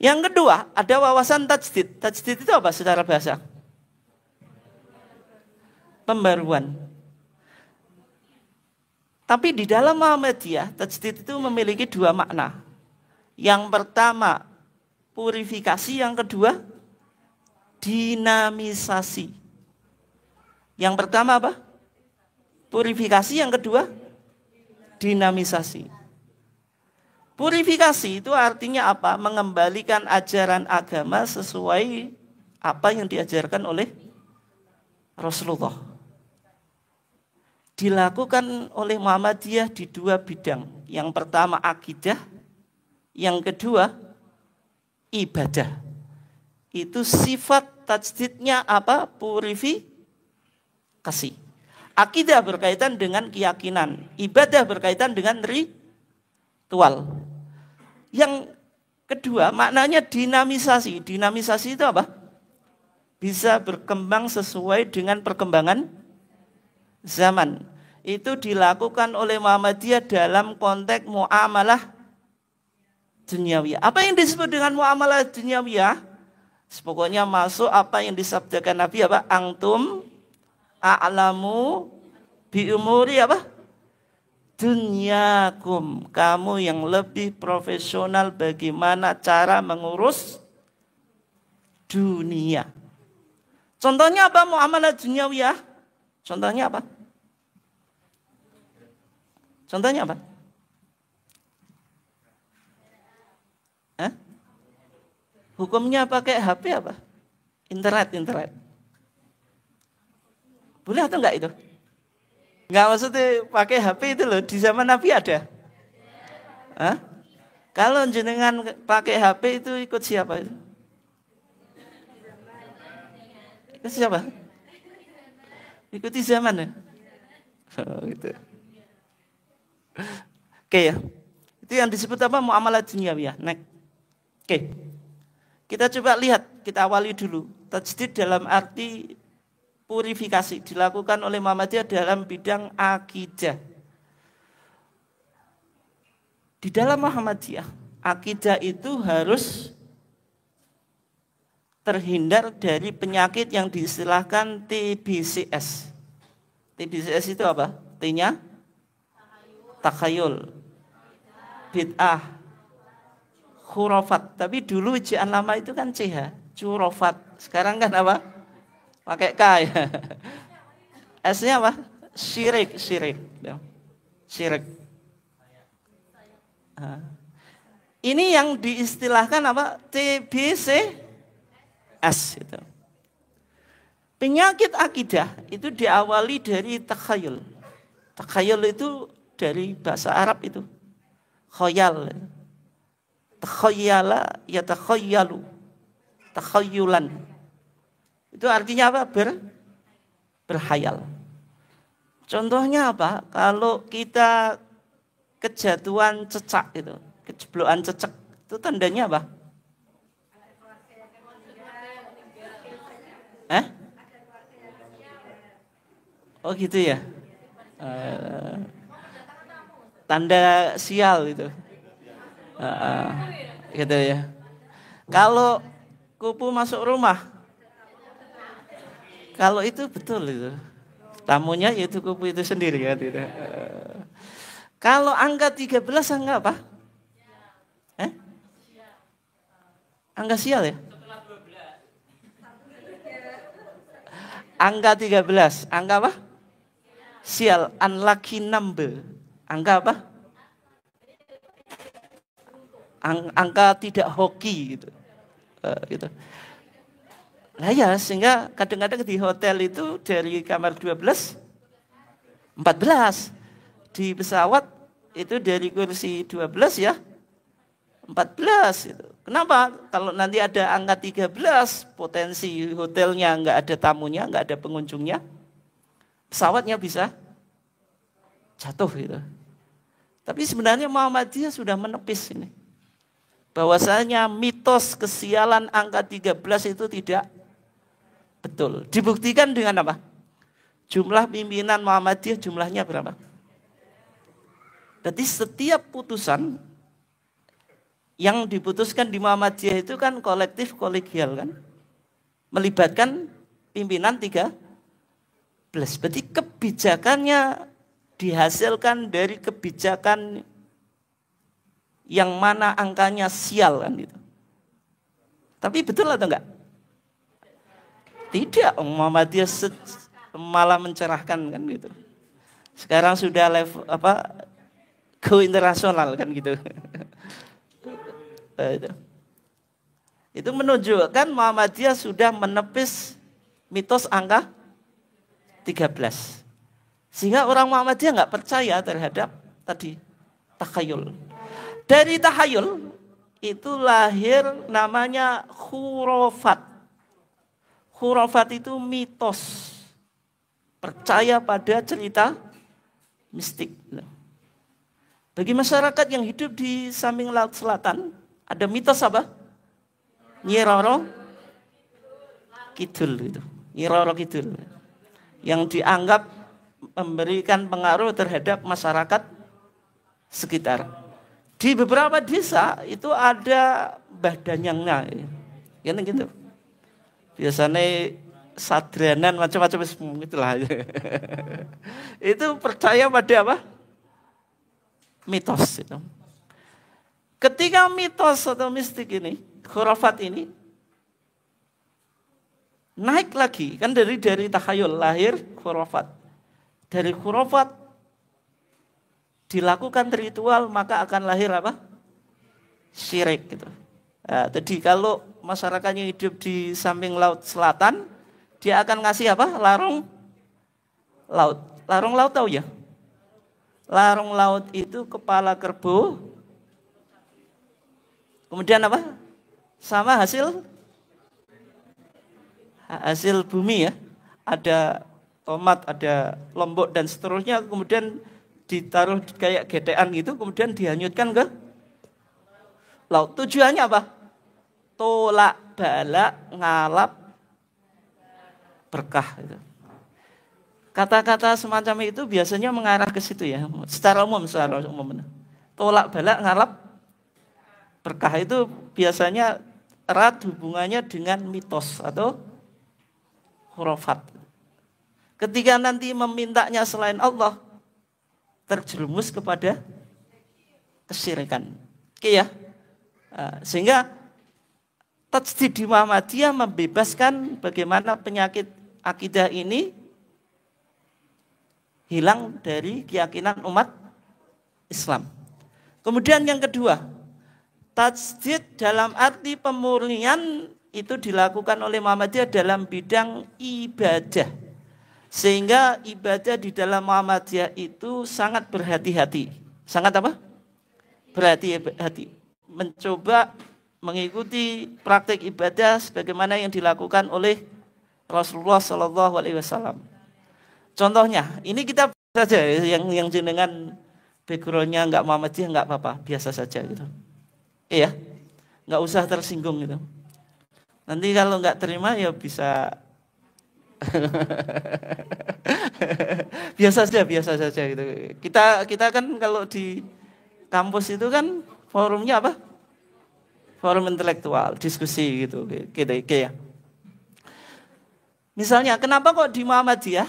Yang kedua, ada wawasan tajdid. Tajdid itu apa secara bahasa? Pembaruan. Tapi di dalam Muhammadiyah, tajdid itu memiliki dua makna. Yang pertama, purifikasi. Yang kedua, dinamisasi. Yang pertama apa? Purifikasi. Yang kedua, dinamisasi. Purifikasi itu artinya apa? Mengembalikan ajaran agama sesuai apa yang diajarkan oleh Rasulullah. Dilakukan oleh Muhammadiyah di dua bidang. Yang pertama akidah, yang kedua ibadah. Itu sifat tajdidnya apa? Purifikasi. Akidah berkaitan dengan keyakinan, ibadah berkaitan dengan ritual. Yang kedua maknanya dinamisasi. Dinamisasi itu apa? Bisa berkembang sesuai dengan perkembangan zaman. Itu dilakukan oleh Muhammadiyah dalam konteks muamalah duniawiyah. Apa yang disebut dengan muamalah duniawiyah? Pokoknya masuk apa yang disabdakan Nabi apa? Antum a'lamu bi umuri apa? Dunyakum. Kamu yang lebih profesional bagaimana cara mengurus dunia. Contohnya apa muamalah duniawiyah? Contohnya apa? Contohnya apa? Hah? Hukumnya pakai HP apa? Internet. Boleh atau enggak itu? Enggak, maksudnya pakai HP itu loh, di zaman Nabi ada. Hah? Kalau jenengan pakai HP itu ikut siapa itu? Ikut siapa? Ikuti zaman ya? Oh, gitu. Oke ya. Itu yang disebut apa? Muamalah duniawiyah. Next. Oke. Kita coba lihat, kita awali dulu. Tajdid dalam arti purifikasi dilakukan oleh Muhammadiyah dalam bidang akidah. Di dalam Muhammadiyah, akidah itu harus terhindar dari penyakit yang diistilahkan TBCS. TBCS itu apa? T-nya takhayul, bid'ah, khurafat. Tapi dulu ejaan lama itu kan CH, curafat. Sekarang kan apa? Pakai K ya. S-nya apa? Syirik. Ini yang diistilahkan apa? TBCS itu. Penyakit akidah itu diawali dari takhayul. Takhayul itu dari bahasa Arab itu. Khayal. Takhayyala ya takhayyalu. Takhayyulan. Itu artinya apa? Berhayal. Contohnya apa? Kalau kita kejatuhan cecak itu, kejeblokan cecak, itu tandanya apa? Oh gitu ya. Tanda sial itu. Gitu ya. Kalau kupu masuk rumah, kalau itu betul itu. Tamunya yaitu kupu itu sendiri kan gitu. Kalau angka 13 angka apa? Angka sial ya? Angka 13, angka apa? Sial, unlucky number. Angka apa? Angka tidak hoki gitu. Gitu. Nah ya, sehingga kadang-kadang di hotel itu dari kamar 12, 14. Di pesawat itu dari kursi 12 ya, 14 gitu. Kenapa? Kalau nanti ada angka 13, potensi hotelnya nggak ada tamunya, nggak ada pengunjungnya, pesawatnya bisa jatuh gitu. Tapi sebenarnya Muhammadiyah sudah menepis ini. Bahwasanya mitos kesialan angka 13 itu tidak betul. Dibuktikan dengan apa? Jumlah pimpinan Muhammadiyah jumlahnya berapa? Jadi setiap putusan yang diputuskan di Muhammadiyah itu kan kolektif kolegial kan, melibatkan pimpinan 13. Berarti kebijakannya dihasilkan dari kebijakan yang mana angkanya sial kan gitu. Tapi betul atau enggak? Tidak, Muhammadiyah malah mencerahkan kan gitu. Sekarang sudah level go internasional kan gitu. Itu menunjukkan Muhammadiyah sudah menepis mitos angka 13. Sehingga orang Muhammadiyah nggak percaya terhadap tadi takhayul. Dari takhayul itu lahir namanya khurafat. Khurafat itu mitos. Percaya pada cerita mistik. Bagi masyarakat yang hidup di samping laut selatan, ada mitos apa? Nyi Roro Kidul gitu. Nyi Roro Kidul. Yang dianggap memberikan pengaruh terhadap masyarakat sekitar. Di beberapa desa itu ada Mbah Danyangnya. Ya gitu. Biasanya sadranan macam-macam itulah. Itu percaya pada apa? Mitos itu. Ketika mitos atau mistik ini, khurafat ini naik lagi, kan dari takhayul lahir khurafat. Dari khurafat dilakukan ritual maka akan lahir apa? Syirik gitu. Nah, jadi kalau masyarakatnya hidup di samping laut selatan, dia akan ngasih apa? Larung laut. Larung laut tahu ya? Larung laut itu kepala kerbau. Kemudian apa? Sama hasil bumi ya. Ada tomat, ada lombok dan seterusnya. Kemudian ditaruh kayak gedean gitu. Kemudian dihanyutkan ke laut. Tujuannya apa? Tolak balak ngalap berkah. Gitu. Kata-kata semacam itu biasanya mengarah ke situ ya. Secara umum. Tolak balak ngalap berkah itu biasanya erat hubungannya dengan mitos atau khurafat. Ketika nanti memintanya selain Allah, terjerumus kepada kesyirikan. Oke ya. Sehingga tajdid di Muhammadiyah membebaskan bagaimana penyakit akidah ini hilang dari keyakinan umat Islam. Kemudian yang kedua, tajdid dalam arti pemurnian itu dilakukan oleh Muhammadiyah dalam bidang ibadah. Sehingga ibadah di dalam Muhammadiyah itu sangat berhati-hati. Sangat apa? Berhati-hati. Mencoba mengikuti praktik ibadah sebagaimana yang dilakukan oleh Rasulullah SAW. Contohnya, ini kita saja yang jenengan backgroundnya nggak Muhammadiyah nggak apa-apa, biasa saja gitu. Iya, nggak usah tersinggung gitu. Nanti kalau nggak terima ya bisa biasa saja gitu. Kita kan kalau di kampus itu kan forumnya apa? Forum intelektual, diskusi gitu ya. Misalnya, kenapa kok di Muhammadiyah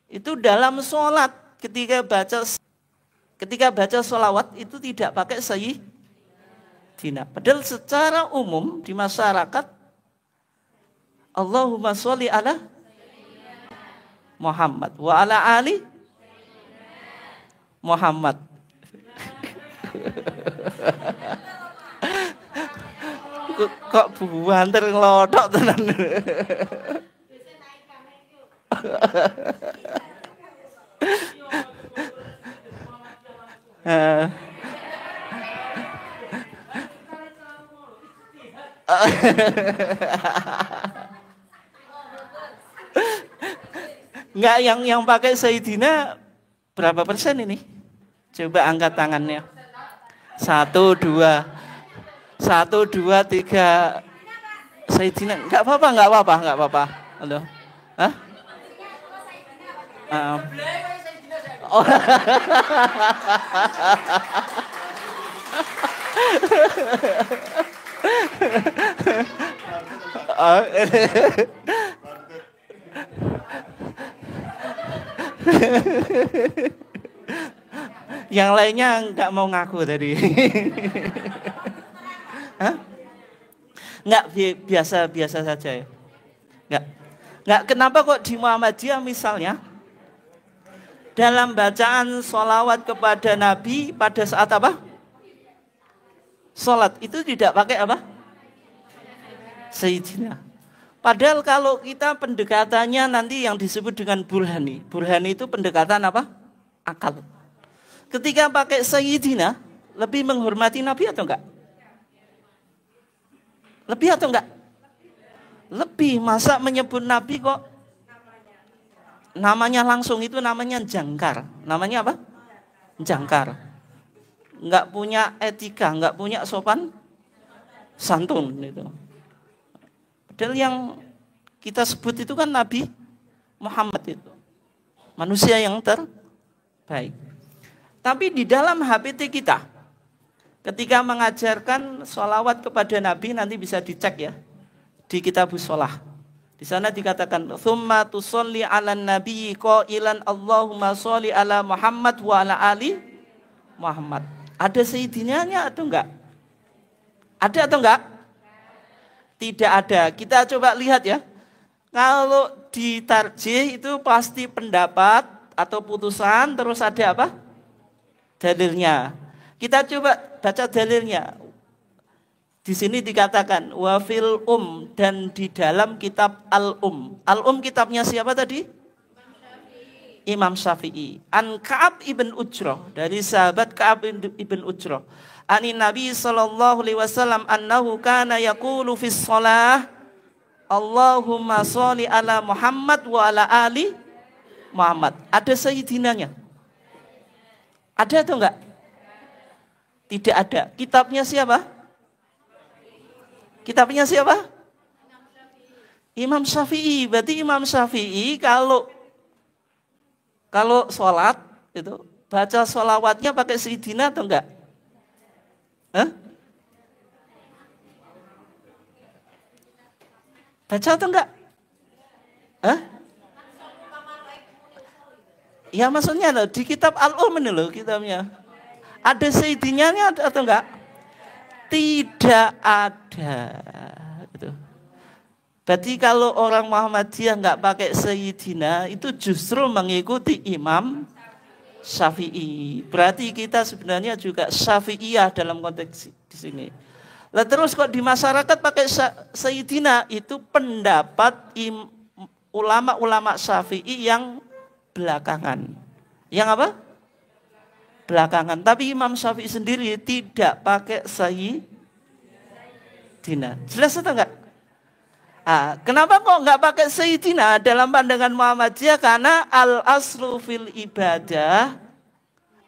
itu dalam sholat ketika baca sholawat itu tidak pakai sayyidina. Padahal secara umum di masyarakat Allahumma sholli ala Muhammad wa ala ali Muhammad. Kok buanter ngelodok tenan. Enggak, yang pakai Sayyidina berapa persen ini? Coba angkat tangannya. 1, 2, 3. Sayyidina, enggak apa-apa. Halo. Hah? Oh. Yang lainnya nggak mau ngaku tadi. Hah? Nggak, biasa saja ya. Nggak, kenapa kok di Muhammadiyah misalnya dalam bacaan sholawat kepada Nabi pada saat apa? Sholat itu tidak pakai apa? Sayyidina. Padahal kalau kita pendekatannya nanti yang disebut dengan burhani. Burhani itu pendekatan apa? Akal. Ketika pakai Sayyidina, lebih menghormati Nabi atau enggak? Lebih atau enggak? Lebih. Masa menyebut Nabi kok namanya langsung itu namanya jangkar. Namanya apa? Jangkar. Enggak punya etika, enggak punya sopan santun itu. Padahal yang kita sebut itu kan Nabi Muhammad itu. Manusia yang terbaik. Tapi di dalam HPT kita, ketika mengajarkan sholawat kepada Nabi, nanti bisa dicek ya. Di Kitabus Sholah. Di sana dikatakan, "Tsumma tusolli 'alan nabiyyi qailan Allahumma sholli 'ala Muhammad wa 'ala ali Muhammad." Ada sayyidinanya atau enggak? Ada atau enggak? Tidak ada. Kita coba lihat ya. Kalau di tarjih itu pasti pendapat atau putusan, terus ada apa? Dalilnya. Kita coba baca dalilnya. Di sini dikatakan wafil dan di dalam kitab al-um. Al-um kitabnya siapa tadi? Imam Syafi'i. An Ka'ab ibn Ujrah, dari sahabat Ka'ab ibn Ujrah. Ani Nabi sallallahu alaihi wasallam annahu kana yaqulu fis shalah Allahumma sholli ala Muhammad wa ala ali Muhammad. Ada sayyidinanya? Ada atau enggak? Tidak ada. Kitabnya siapa? Kitabnya siapa? Imam Syafi'i. Berarti Imam Syafi'i kalau sholat itu baca sholawatnya pakai sayyidina atau enggak? Hah? Baca atau enggak? Hah? Ya maksudnya loh, di kitab Al-Um ini loh kitabnya. Ada sayyidinanya atau enggak? Tidak ada. Gitu. Berarti kalau orang Muhammadiyah enggak pakai sayyidina, itu justru mengikuti Imam Syafi'i. Berarti kita sebenarnya juga Syafi'iyah dalam konteks di sini. Lah terus kok di masyarakat pakai sayyidina, itu pendapat ulama-ulama Syafi'i yang belakangan. Yang apa? Belakangan. Tapi Imam Syafi'i sendiri tidak pakai sayyidina. Jelas atau enggak? Kenapa kok enggak pakai sayyidina dalam pandangan Muhammadiyah? Karena al-aslu fil ibadah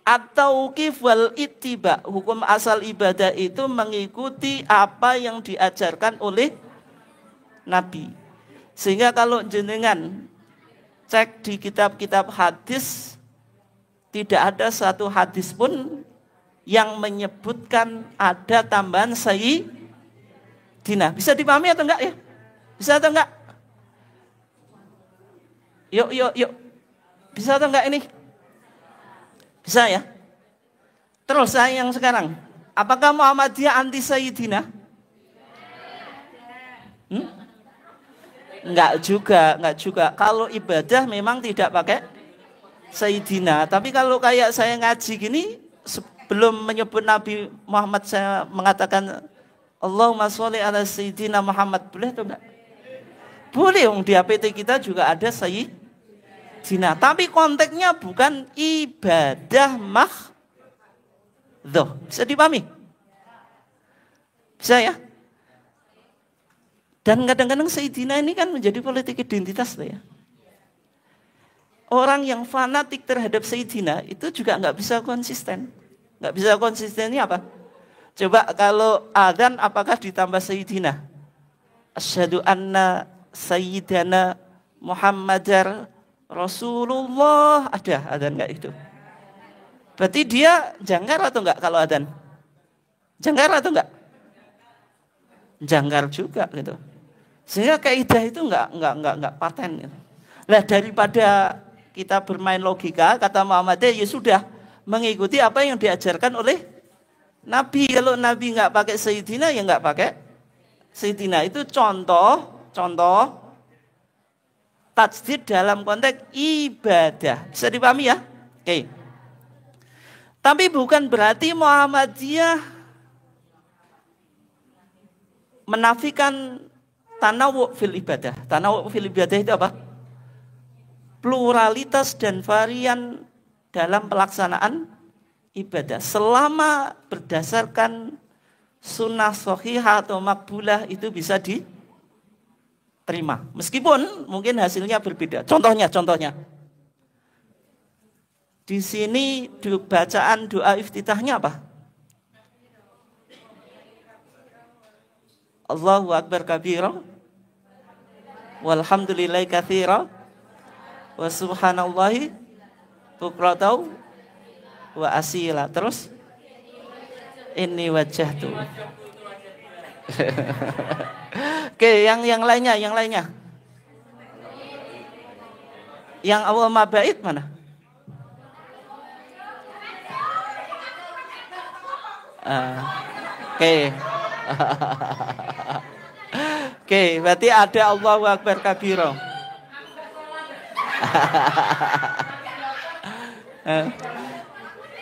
atau wal ittiba, hukum asal ibadah itu mengikuti apa yang diajarkan oleh Nabi. Sehingga kalau jenengan cek di kitab-kitab hadis, tidak ada satu hadis pun yang menyebutkan ada tambahan sayyidina. Bisa dipahami atau enggak ya? Bisa atau enggak? Yuk. Bisa atau enggak ini? Bisa ya? Terus yang sekarang, apakah Muhammadiyah anti sayyidina? Enggak juga. Kalau ibadah memang tidak pakai sayyidina. Tapi kalau kayak saya ngaji gini, sebelum menyebut Nabi Muhammad saya mengatakan Allahumma sholli ala sayyidina Muhammad, boleh atau enggak? Boleh, di APT kita juga ada sayyidina. Tapi konteksnya bukan ibadah mahdhah. Bisa dipahami? Bisa ya? Dan kadang-kadang sayyidina ini kan menjadi politik identitas ya. Orang yang fanatik terhadap sayyidina itu juga nggak bisa konsisten. Nggak bisa konsistennya apa? Coba kalau adzan apakah ditambah sayyidina? Asyhadu anna sayyidana Muhammadar Rasulullah. Ada adzan nggak itu? Berarti dia jangkar atau enggak kalau adzan? Jangkar atau enggak? Jangkar juga gitu. Sehingga kaidah itu enggak paten gitu. Nah, daripada kita bermain logika, kata Muhammadiyah ya sudah mengikuti apa yang diajarkan oleh Nabi. Kalau Nabi enggak pakai Sayyidina ya enggak pakai Sayyidina. Itu contoh tajdid dalam konteks ibadah. Bisa dipahami ya? Oke. Tapi bukan berarti Muhammadiyah menafikan tanawu fil ibadah. Tanawu fil ibadah itu apa? Pluralitas dan varian dalam pelaksanaan ibadah. Selama berdasarkan sunnah sahihah atau makbulah itu bisa diterima. Meskipun mungkin hasilnya berbeda. Contohnya. Di sini bacaan doa iftitahnya apa? Allahu Akbar kabira walhamdulillahi katsira wa subhanallahi bukratan wa asila. Terus ini wajahtu. Oke, yang lainnya. Yang awal mabait mana? Oke, berarti ada Allahu Akbar kabira.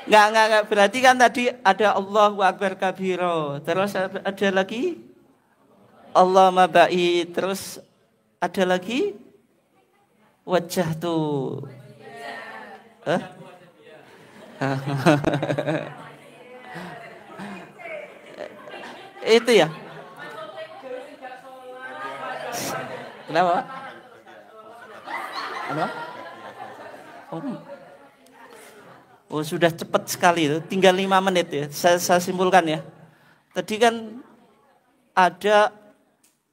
Enggak, berarti kan tadi ada Allahu Akbar kabira. Terus ada lagi Allah mabai. Terus ada lagi wajah tuh. Itu ya. Kenapa? Oh, sudah cepat sekali itu. Tinggal 5 menit ya. Saya simpulkan ya. Tadi kan ada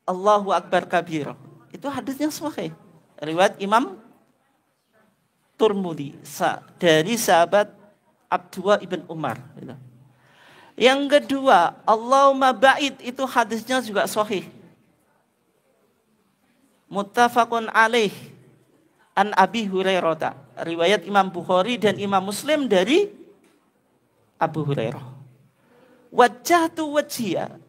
Allahu Akbar kabir. Itu hadisnya sahih. Riwayat Imam Turmudi dari sahabat Abdullah ibn Umar. Yang kedua, Allahumma ba'id, itu hadisnya juga sahih. Muttafaqun alaih an Abi Hurairah. Riwayat Imam Bukhari dan Imam Muslim dari Abu Hurairah. Wajjahtu wajhiya.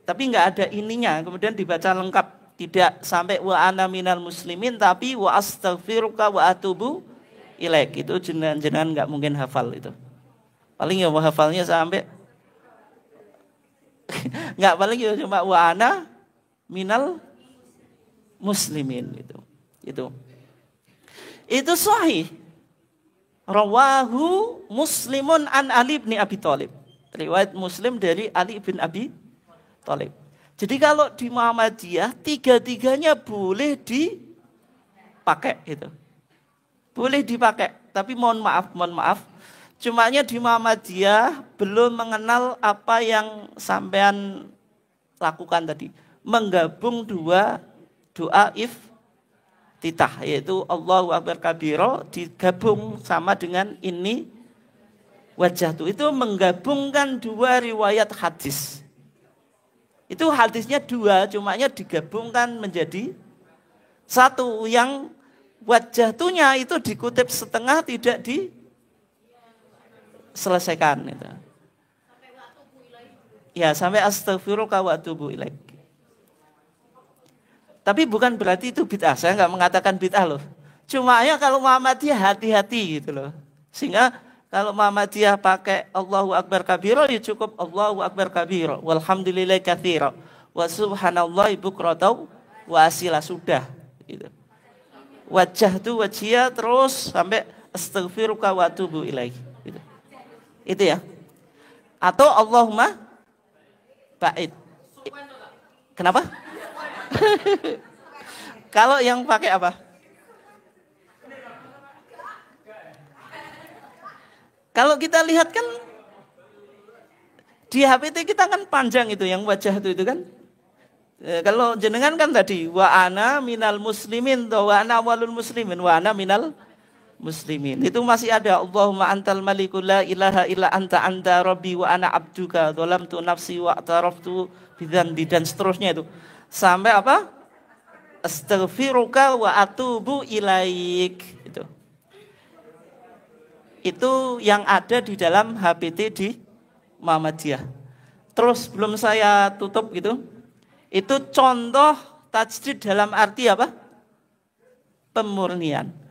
Tapi enggak ada ininya, kemudian dibaca lengkap. Tidak sampai wa ana minal muslimin, tapi wa astaghfiruka wa atubu ilaik. Itu jenengan enggak mungkin hafal itu. Paling ya hafalnya sampai enggak, paling ya cuma wa ana minal muslimin gitu. Itu sahih. Rawahu Muslimun an Ali bin Abi Thalib. Riwayat Muslim dari Ali bin Abi Thalib. Jadi kalau di Muhammadiyah tiga-tiganya boleh dipakai itu. Boleh dipakai, tapi mohon maaf. Cumanya di Muhammadiyah belum mengenal apa yang sampean lakukan tadi. Menggabung dua doa iftitah, yaitu Allahu Akbar kabira digabung sama dengan ini wajah itu menggabungkan dua riwayat hadis. Itu hadisnya 2, cumanya digabungkan menjadi 1. Yang wajahtunya itu dikutip setengah, tidak diselesaikan itu. Ya, sampai astaghfiruka wa atubu ilaik. Tapi bukan berarti itu bid'ah. Saya enggak mengatakan bid'ah loh. Cuma ya kalau Muhammadiyah hati-hati gitu loh. Sehingga kalau Muhammadiyah pakai Allahu Akbar kabira ya cukup Allahu Akbar kabira walhamdulillahi katsira wa subhanallahi bukratan wa asila, sudah gitu. Wajah itu wajia terus sampai astaghfiruka wa atubu ilaik gitu. Itu ya. Atau Allahumma ba'id. Kenapa? Kalau yang pakai apa? Kalau kita lihat kan di HPT kita kan panjang itu yang wajah itu kan. Kalau jenengan kan tadi wa ana minal muslimin wa ana awalul muslimin wa ana minal muslimin. Itu masih ada Allahumma antal maliku la ilaha illa anta rabbi wa ana abduka dzalamtu nafsi wa ataraftu bidzanbi dan seterusnya itu. Sampai apa? Astaghfiruka wa atubu ilaik itu. Itu yang ada di dalam HPT di Muhammadiyah. Terus belum saya tutup gitu. Itu contoh tajdid dalam arti apa? Pemurnian.